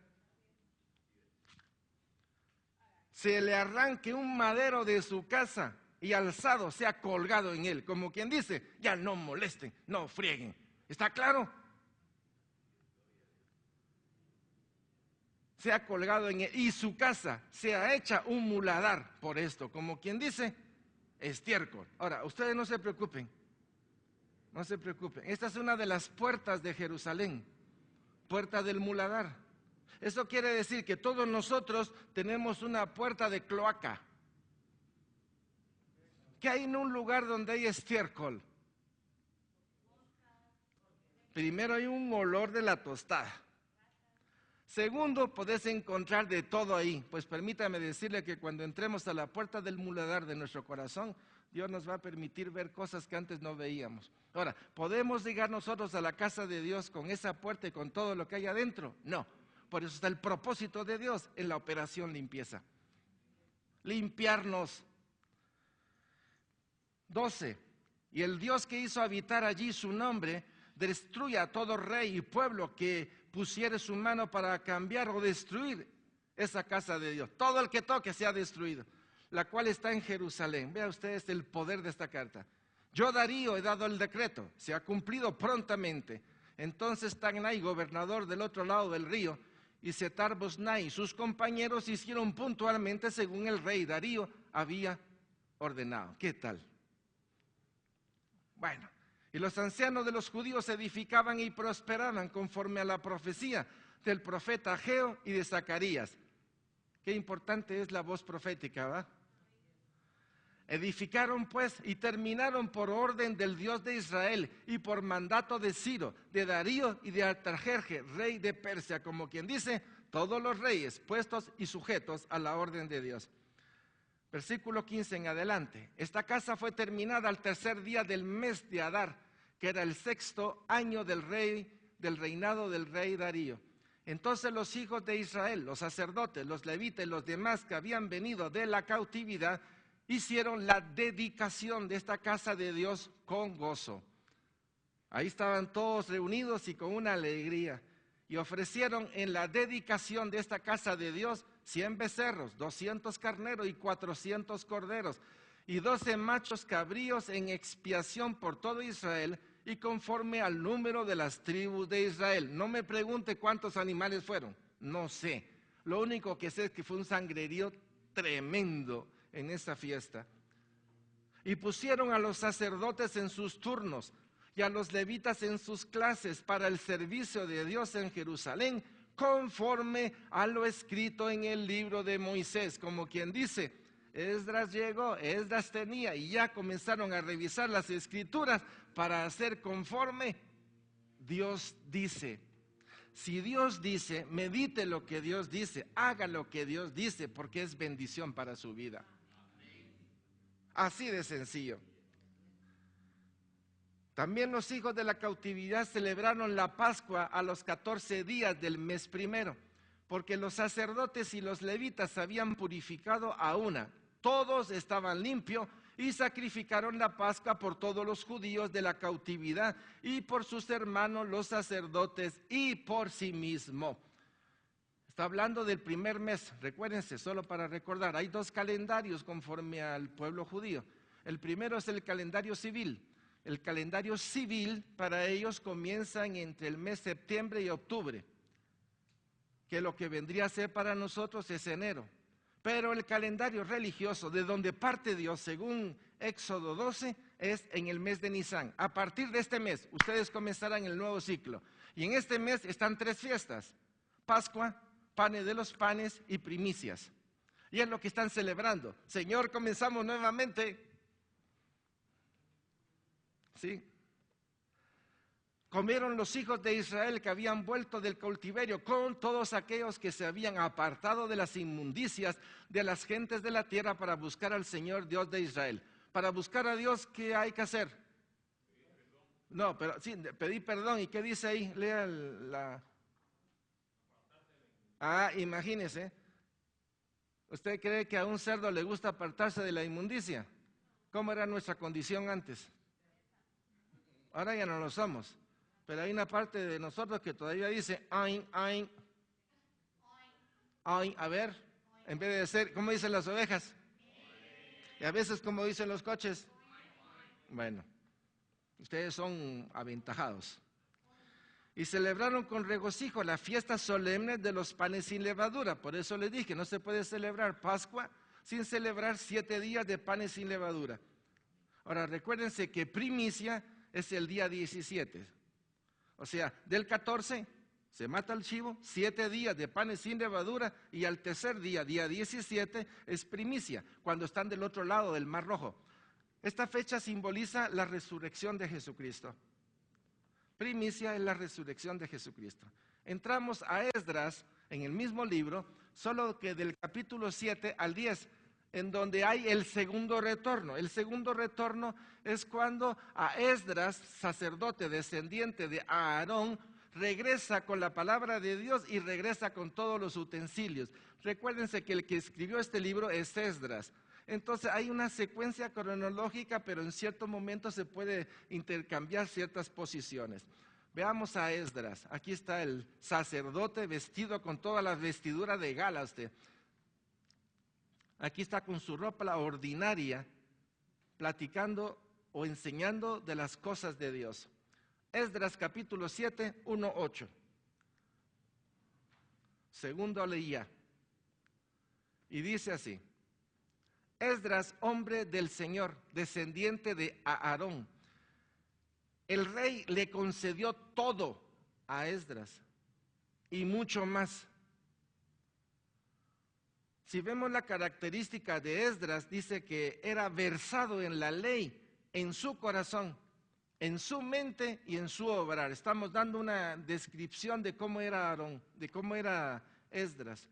Se le arranque un madero de su casa y alzado sea colgado en él. Como quien dice, ya no molesten, no frieguen. ¿Está claro? Sea colgado en él y su casa sea hecha un muladar por esto. Como quien dice, estiércol. Ahora, ustedes no se preocupen. No se preocupen. Esta es una de las puertas de Jerusalén. Puerta del muladar. Eso quiere decir que todos nosotros tenemos una puerta de cloaca. ¿Qué hay en un lugar donde hay estiércol? Primero hay un olor de la tostada. Segundo, podés encontrar de todo ahí. Pues permítame decirle que cuando entremos a la puerta del muladar de nuestro corazón, Dios nos va a permitir ver cosas que antes no veíamos. Ahora, ¿podemos llegar nosotros a la casa de Dios con esa puerta y con todo lo que hay adentro? No. Por eso está el propósito de Dios en la operación limpieza. Limpiarnos. 12. Y el Dios que hizo habitar allí su nombre, destruya a todo rey y pueblo que pusiere su mano para cambiar o destruir esa casa de Dios. Todo el que toque sea destruido, la cual está en Jerusalén. Vea ustedes el poder de esta carta. Yo, Darío, he dado el decreto, se ha cumplido prontamente. Entonces Tagnai, gobernador del otro lado del río, y Setar-Boznai, sus compañeros hicieron puntualmente según el rey Darío había ordenado. ¿Qué tal? Bueno, y los ancianos de los judíos edificaban y prosperaban conforme a la profecía del profeta Ageo y de Zacarías. Qué importante es la voz profética, ¿va? Edificaron pues y terminaron por orden del Dios de Israel y por mandato de Ciro, de Darío y de Artajerje, rey de Persia, como quien dice, todos los reyes puestos y sujetos a la orden de Dios. Versículo 15 en adelante. Esta casa fue terminada al tercer día del mes de Adar, que era el 6º año del reinado del rey Darío. Entonces los hijos de Israel, los sacerdotes, los levitas y los demás que habían venido de la cautividad, hicieron la dedicación de esta casa de Dios con gozo. Ahí estaban todos reunidos y con una alegría. Y ofrecieron en la dedicación de esta casa de Dios 100 becerros, 200 carneros y 400 corderos, y 12 machos cabríos en expiación por todo Israel, y conforme al número de las tribus de Israel. No me pregunte cuántos animales fueron, no sé. Lo único que sé es que fue un sangrerío tremendo en esa fiesta. Y pusieron a los sacerdotes en sus turnos y a los levitas en sus clases para el servicio de Dios en Jerusalén, conforme a lo escrito en el libro de Moisés. Como quien dice, Esdras llegó, Esdras tenía, y ya comenzaron a revisar las escrituras para hacer conforme Dios dice. Si Dios dice, medite lo que Dios dice, haga lo que Dios dice, porque es bendición para su vida. Así de sencillo. También los hijos de la cautividad celebraron la Pascua a los 14 días del mes primero, porque los sacerdotes y los levitas se habían purificado a una. Todos estaban limpios y sacrificaron la Pascua por todos los judíos de la cautividad y por sus hermanos los sacerdotes y por sí mismo. Está hablando del primer mes, recuérdense, solo para recordar, hay 2 calendarios conforme al pueblo judío. El primero es el calendario civil. El calendario civil para ellos comienza entre el mes septiembre y octubre, que lo que vendría a ser para nosotros es enero. Pero el calendario religioso, de donde parte Dios, según Éxodo 12, es en el mes de Nisan. A partir de este mes, ustedes comenzarán el nuevo ciclo. Y en este mes están 3 fiestas: Pascua, Panes de los Panes y Primicias. Y es lo que están celebrando. Señor, comenzamos nuevamente. ¿Sí? Comieron los hijos de Israel que habían vuelto del cautiverio con todos aquellos que se habían apartado de las inmundicias de las gentes de la tierra para buscar al Señor Dios de Israel. Para buscar a Dios, ¿qué hay que hacer? No, pero sí, pedir perdón. ¿Y qué dice ahí? Lea la... imagínese. ¿Usted cree que a un cerdo le gusta apartarse de la inmundicia? ¿Cómo era nuestra condición antes? Ahora ya no lo somos. Pero hay una parte de nosotros que todavía dice, ay, ay, ay, a ver, en vez de ser, ¿cómo dicen las ovejas? Y a veces, ¿cómo dicen los coches? Bueno, ustedes son aventajados. Y celebraron con regocijo la fiesta solemne de los panes sin levadura. Por eso les dije, no se puede celebrar Pascua sin celebrar 7 días de panes sin levadura. Ahora, recuérdense que primicia es el día 17. O sea, del 14 se mata el chivo, 7 días de panes sin levadura, y al tercer día, día 17, es primicia, cuando están del otro lado del Mar Rojo. Esta fecha simboliza la resurrección de Jesucristo. Primicia es la resurrección de Jesucristo. Entramos a Esdras en el mismo libro, solo que del capítulo 7 al 10, en donde hay el segundo retorno. El segundo retorno es cuando a Esdras, sacerdote descendiente de Aarón, regresa con la palabra de Dios y regresa con todos los utensilios. Recuérdense que el que escribió este libro es Esdras. Entonces hay una secuencia cronológica, pero en cierto momento se puede intercambiar ciertas posiciones. Veamos a Esdras. Aquí está el sacerdote vestido con toda la vestidura de gala. Aquí está con su ropa ordinaria, platicando o enseñando de las cosas de Dios. Esdras capítulo 7, 1, 8. Segundo leía. Y dice así: Esdras, hombre del Señor, descendiente de Aarón, el rey le concedió todo a Esdras y mucho más. Si vemos la característica de Esdras, dice que era versado en la ley, en su corazón, en su mente y en su obrar. Estamos dando una descripción de cómo era Aarón, de cómo era Esdras.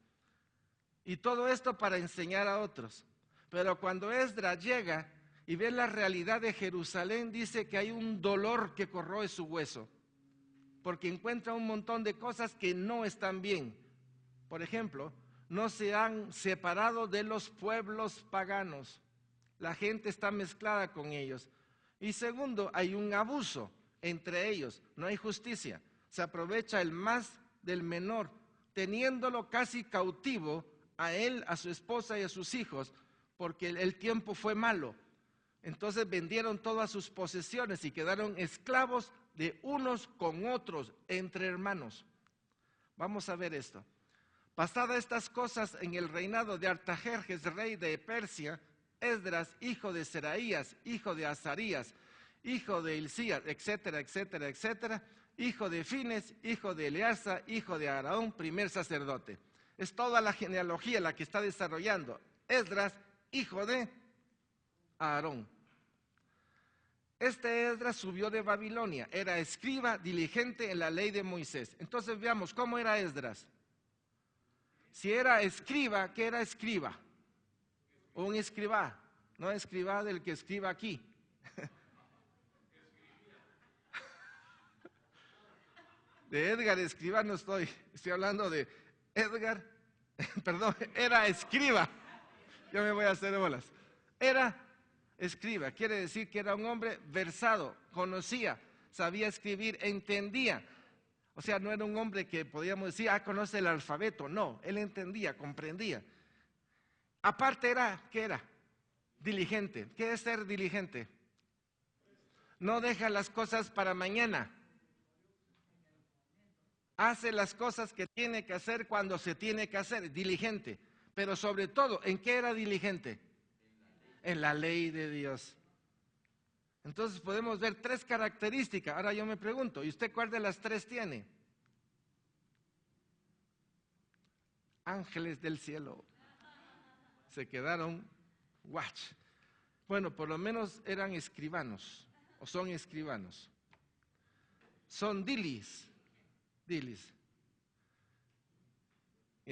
Y todo esto para enseñar a otros. Pero cuando Esdras llega y ve la realidad de Jerusalén, dice que hay un dolor que corroe su hueso, porque encuentra un montón de cosas que no están bien. Por ejemplo, no se han separado de los pueblos paganos. La gente está mezclada con ellos. Y segundo, hay un abuso entre ellos. No hay justicia. Se aprovecha el más del menor, teniéndolo casi cautivo a él, a su esposa y a sus hijos, porque el tiempo fue malo. Entonces vendieron todas sus posesiones y quedaron esclavos de unos con otros, entre hermanos. Vamos a ver esto. Pasadas estas cosas en el reinado de Artajerjes, rey de Persia, Esdras, hijo de Seraías, hijo de Azarías, hijo de Hilcías, etcétera, etcétera, etcétera, hijo de Fines, hijo de Eleazar, hijo de Aarón, primer sacerdote. Es toda la genealogía la que está desarrollando. Esdras, hijo de Aarón. Este Esdras subió de Babilonia, era escriba diligente en la ley de Moisés. Entonces veamos, ¿cómo era Esdras? Si era escriba, ¿qué era escriba? Un escribá, no escribá del que escriba aquí. De Edgar escriba no estoy hablando de Edgar, perdón, era escriba. Yo me voy a hacer bolas. Era escriba, quiere decir que era un hombre versado, conocía, sabía escribir, entendía. O sea, no era un hombre que podíamos decir, conoce el alfabeto. No, él entendía, comprendía. Aparte ¿qué era? Diligente. ¿Qué es ser diligente? No deja las cosas para mañana. Hace las cosas que tiene que hacer cuando se tiene que hacer, diligente. Pero sobre todo, ¿en qué era diligente? En la ley de Dios. Entonces podemos ver tres características. Ahora yo me pregunto, ¿y usted cuál de las tres tiene? Ángeles del cielo. Se quedaron, watch. Bueno, por lo menos eran escribanos, o son escribanos. Son dilis. ¿Y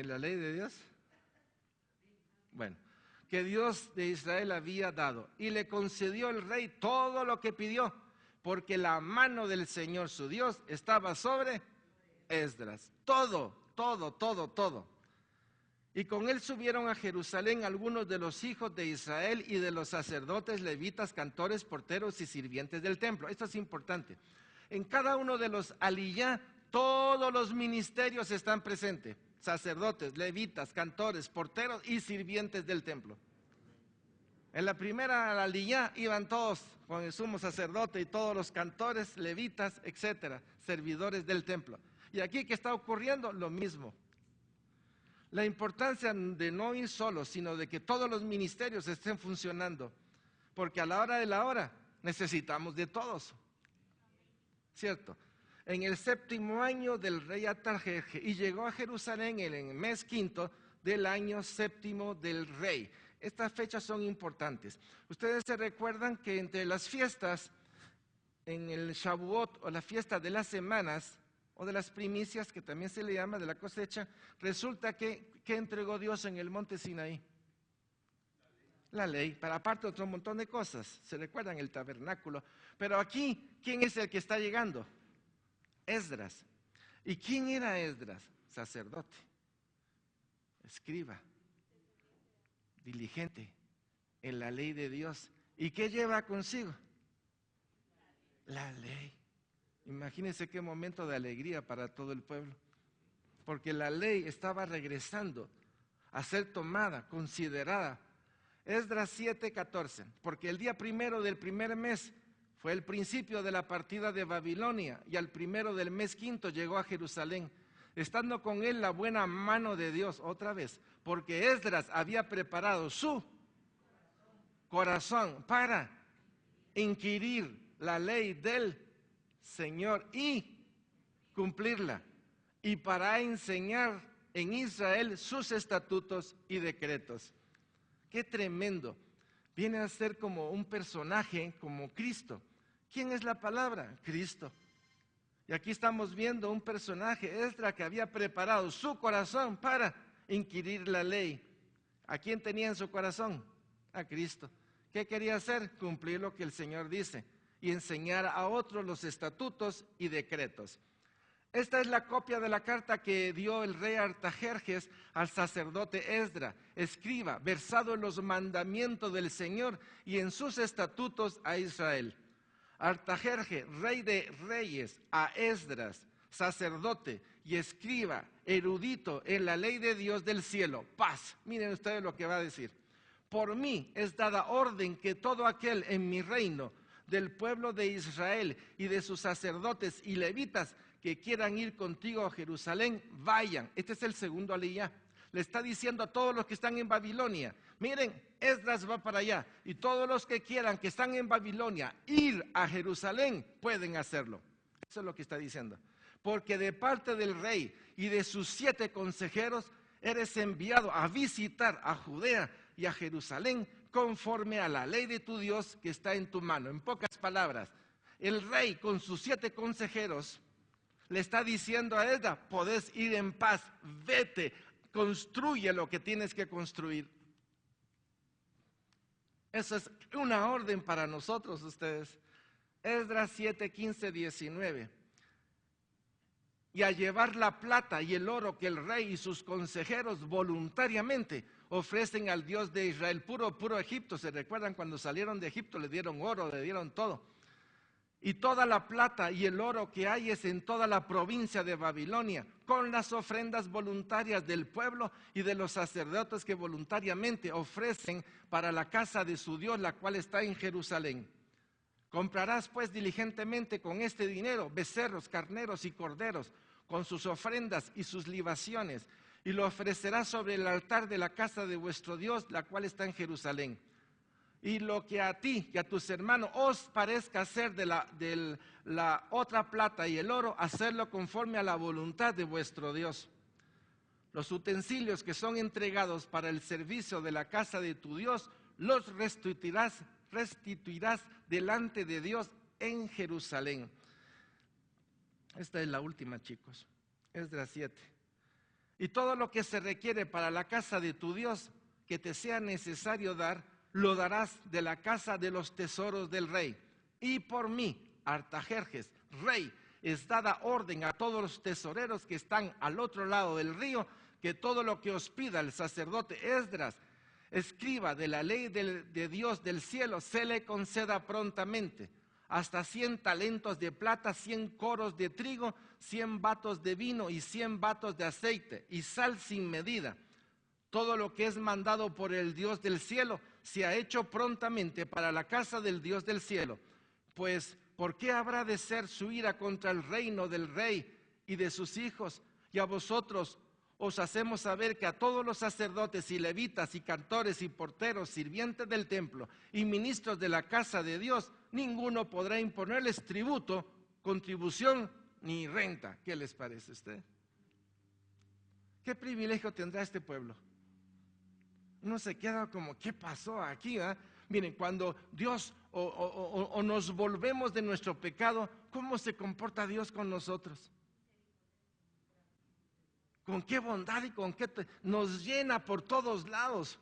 en la ley de Dios? Bueno, que Dios de Israel había dado. Y le concedió el rey todo lo que pidió, porque la mano del Señor su Dios estaba sobre Esdras. Todo. Y con él subieron a Jerusalén algunos de los hijos de Israel y de los sacerdotes, levitas, cantores, porteros y sirvientes del templo. Esto es importante. En cada uno de los aliyá, todos los ministerios están presentes. Sacerdotes, levitas, cantores, porteros y sirvientes del templo. En la primera aliyá iban todos con el sumo sacerdote y todos los cantores, levitas, etcétera, servidores del templo. Y aquí, ¿qué está ocurriendo? Lo mismo. La importancia de no ir solos, sino de que todos los ministerios estén funcionando, porque a la hora de la hora necesitamos de todos, ¿cierto? En el 7º año del rey Artajerjes, y llegó a Jerusalén en el mes 5 del año 7 del rey. Estas fechas son importantes. Ustedes se recuerdan que entre las fiestas, en el Shavuot o la fiesta de las semanas, o de las primicias, que también se le llama, de la cosecha, resulta que entregó Dios en el monte Sinaí. La ley, para aparte otro montón de cosas. Se recuerdan el tabernáculo. Pero aquí, ¿quién es el que está llegando? Esdras. ¿Y quién era Esdras? Sacerdote, escriba, diligente en la ley de Dios. ¿Y qué lleva consigo? La ley. Imagínense qué momento de alegría para todo el pueblo, porque la ley estaba regresando a ser tomada, considerada. Esdras 7:14, porque el día 1 del primer mes fue el principio de la partida de Babilonia, y al 1 del mes 5 llegó a Jerusalén, estando con él la buena mano de Dios, otra vez, porque Esdras había preparado su corazón para inquirir la ley del Señor, y cumplirla, y para enseñar en Israel sus estatutos y decretos. ¡Qué tremendo! Viene a ser como un personaje, como Cristo. ¿Quién es la palabra? Cristo. Y aquí estamos viendo un personaje, Esdras, que había preparado su corazón para inquirir la ley. ¿A quién tenía en su corazón? A Cristo. ¿Qué quería hacer? Cumplir lo que el Señor dice y enseñar a otros los estatutos y decretos. Esta es la copia de la carta que dio el rey Artajerjes al sacerdote Esdras, escriba, versado en los mandamientos del Señor y en sus estatutos a Israel. Artajerjes, rey de reyes, a Esdras, sacerdote y escriba, erudito en la ley de Dios del cielo. Paz. Miren ustedes lo que va a decir. Por mí es dada orden que todo aquel en mi reino, del pueblo de Israel y de sus sacerdotes y levitas que quieran ir contigo a Jerusalén, vayan. Este es el segundo aliyá. Le está diciendo a todos los que están en Babilonia, miren, Esdras va para allá, y todos los que quieran, que están en Babilonia, ir a Jerusalén, pueden hacerlo. Eso es lo que está diciendo. Porque de parte del rey y de sus 7 consejeros, eres enviado a visitar a Judea y a Jerusalén, conforme a la ley de tu Dios que está en tu mano. En pocas palabras, el rey con sus 7 consejeros le está diciendo a Esdras, podés ir en paz, vete, construye lo que tienes que construir. Eso es una orden para nosotros, ustedes. Esdras 7, 15, 19. Y a llevar la plata y el oro que el rey y sus consejeros voluntariamente ofrecen al Dios de Israel, puro Egipto. ¿Se recuerdan cuando salieron de Egipto? Le dieron oro, le dieron todo. Y toda la plata y el oro que hay es en toda la provincia de Babilonia, con las ofrendas voluntarias del pueblo y de los sacerdotes que voluntariamente ofrecen para la casa de su Dios, la cual está en Jerusalén. Comprarás pues diligentemente con este dinero becerros, carneros y corderos, con sus ofrendas y sus libaciones, y lo ofrecerás sobre el altar de la casa de vuestro Dios, la cual está en Jerusalén. Y lo que a ti y a tus hermanos os parezca hacer de la otra plata y el oro, hacerlo conforme a la voluntad de vuestro Dios. Los utensilios que son entregados para el servicio de la casa de tu Dios, los restituirás delante de Dios en Jerusalén. Esta es la última, chicos. Esdras 7. Y todo lo que se requiere para la casa de tu Dios, que te sea necesario dar, lo darás de la casa de los tesoros del rey. Y por mí, Artajerjes, rey, es dada orden a todos los tesoreros que están al otro lado del río, que todo lo que os pida el sacerdote Esdras, escriba de la ley de Dios del cielo, se le conceda prontamente. Hasta 100 talentos de plata, 100 coros de trigo, 100 batos de vino y 100 batos de aceite, y sal sin medida. Todo lo que es mandado por el Dios del cielo se ha hecho prontamente para la casa del Dios del cielo. Pues, ¿por qué habrá de ser su ira contra el reino del rey y de sus hijos? Y a vosotros os hacemos saber que a todos los sacerdotes y levitas y cantores y porteros, sirvientes del templo y ministros de la casa de Dios, ninguno podrá imponerles tributo, contribución ni renta. ¿Qué les parece a usted? ¿Qué privilegio tendrá este pueblo? Uno se queda como, ¿qué pasó aquí? Miren, cuando Dios o nos volvemos de nuestro pecado, ¿cómo se comporta Dios con nosotros? Con qué bondad y con qué nos llena por todos lados.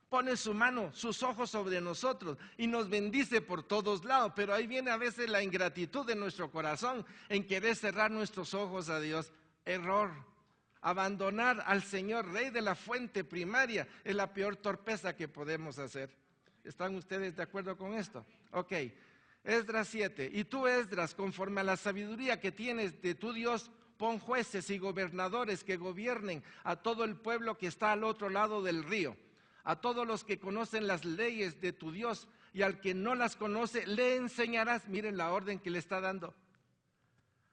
Pone su mano, sus ojos sobre nosotros y nos bendice por todos lados. Pero ahí viene a veces la ingratitud de nuestro corazón en querer cerrar nuestros ojos a Dios. Error. Abandonar al Señor, Rey de la fuente primaria, es la peor torpeza que podemos hacer. ¿Están ustedes de acuerdo con esto? Ok. Esdras 7. Y tú, Esdras, conforme a la sabiduría que tienes de tu Dios, pon jueces y gobernadores que gobiernen a todo el pueblo que está al otro lado del río, a todos los que conocen las leyes de tu Dios, y al que no las conoce, le enseñarás. Miren la orden que le está dando.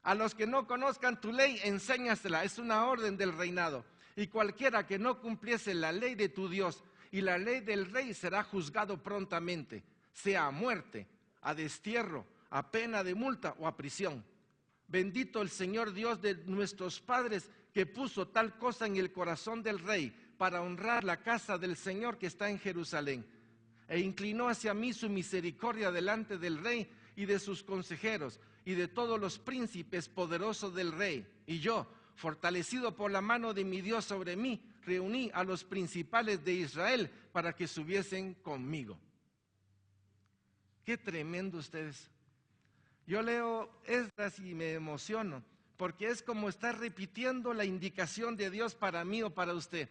A los que no conozcan tu ley, enséñasela. Es una orden del reinado. Y cualquiera que no cumpliese la ley de tu Dios y la ley del rey será juzgado prontamente, sea a muerte, a destierro, a pena de multa o a prisión. Bendito el Señor Dios de nuestros padres, que puso tal cosa en el corazón del rey para honrar la casa del Señor que está en Jerusalén. E inclinó hacia mí su misericordia delante del rey y de sus consejeros y de todos los príncipes poderosos del rey. Y yo, fortalecido por la mano de mi Dios sobre mí, reuní a los principales de Israel para que subiesen conmigo. Qué tremendo ustedes. Yo leo Esdras y me emociono, porque es como estar repitiendo la indicación de Dios para mí o para usted.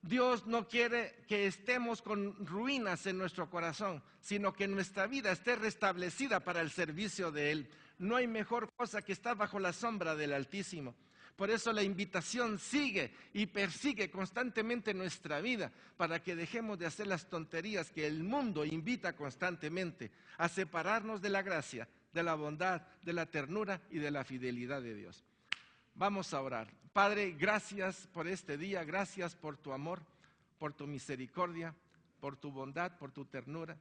Dios no quiere que estemos con ruinas en nuestro corazón, sino que nuestra vida esté restablecida para el servicio de Él. No hay mejor cosa que estar bajo la sombra del Altísimo. Por eso la invitación sigue y persigue constantemente nuestra vida, para que dejemos de hacer las tonterías que el mundo invita constantemente, a separarnos de la gracia, de la bondad, de la ternura y de la fidelidad de Dios. Vamos a orar. Padre, gracias por este día, gracias por tu amor, por tu misericordia, por tu bondad, por tu ternura.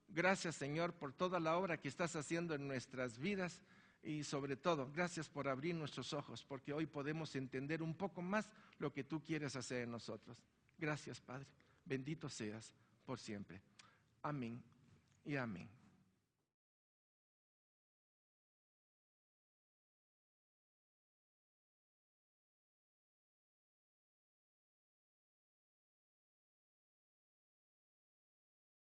Gracias, Señor, por toda la obra que estás haciendo en nuestras vidas y sobre todo, gracias por abrir nuestros ojos, porque hoy podemos entender un poco más lo que tú quieres hacer en nosotros. Gracias, Padre. Bendito seas por siempre. Amén y amén.